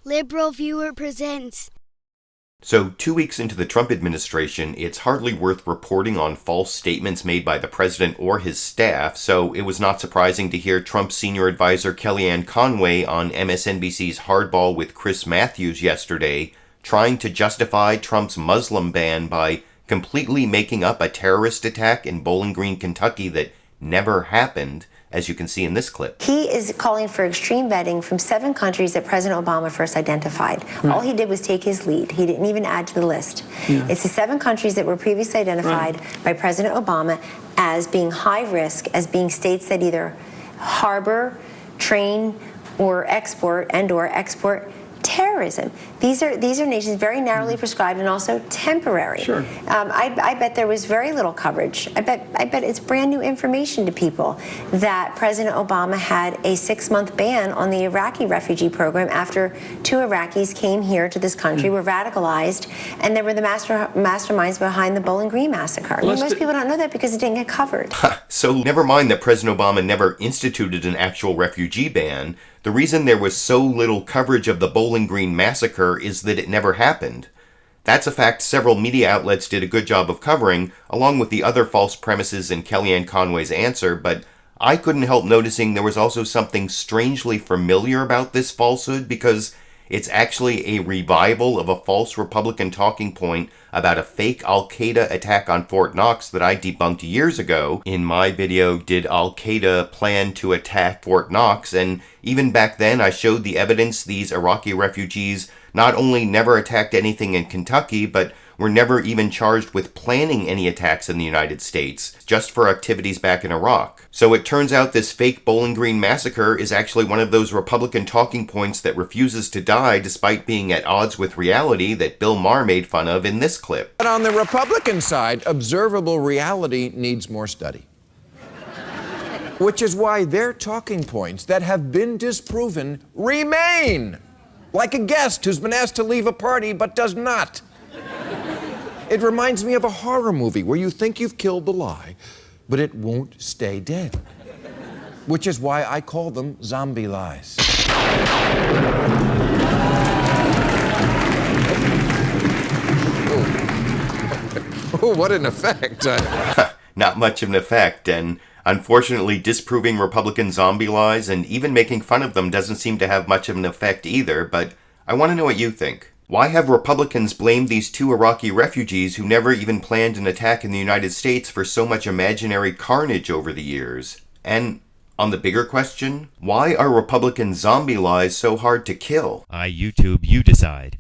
LiberalViewer presents. So 2 weeks into the Trump administration, it's hardly worth reporting on false statements made by the president or his staff, so it was not surprising to hear Trump's senior advisor Kellyanne Conway on MSNBC's Hardball with Chris Matthews yesterday, trying to justify Trump's Muslim ban by completely making up a terrorist attack in Bowling Green, Kentucky that never happened, as you can see in this clip. He is calling for extreme vetting from 7 countries that President Obama first identified. Right. All he did was take his lead. He didn't even add to the list. Yeah. It's the 7 countries that were previously identified by President Obama as being high risk, as being states that either harbor, train, or export terrorism. These are nations very narrowly prescribed and also temporary. Sure. I bet there was very little coverage. I bet it's brand new information to people that President Obama had a 6-month ban on the Iraqi refugee program after 2 Iraqis came here to this country, were radicalized, and they were the masterminds behind the Bowling Green Massacre. Most people don't know that because it didn't get covered. So never mind that President Obama never instituted an actual refugee ban. The reason there was so little coverage of the Bowling Green Massacre is that it never happened. That's a fact several media outlets did a good job of covering, along with the other false premises in Kellyanne Conway's answer, but I couldn't help noticing there was also something strangely familiar about this falsehood because it's actually a revival of a false Republican talking point about a fake Al-Qaeda attack on Fort Knox that I debunked years ago in my video, Did Al-Qaeda Plan to Attack Fort Knox? And even back then I showed the evidence these Iraqi refugees not only never attacked anything in Kentucky, but were never even charged with planning any attacks in the United States, just for activities back in Iraq. So it turns out this fake Bowling Green Massacre is actually one of those Republican talking points that refuses to die despite being at odds with reality that Bill Maher made fun of in this clip. But on the Republican side, observable reality needs more study. Which is why their talking points that have been disproven remain. Like a guest who's been asked to leave a party but does not. It reminds me of a horror movie where you think you've killed the lie, but it won't stay dead. Which is why I call them zombie lies. Oh, what an effect. Not much of an effect, and unfortunately disproving Republican zombie lies and even making fun of them doesn't seem to have much of an effect either, but I want to know what you think. Why have Republicans blamed these 2 Iraqi refugees who never even planned an attack in the United States for so much imaginary carnage over the years? And on the bigger question, why are Republican zombie lies so hard to kill? YouTube, you decide.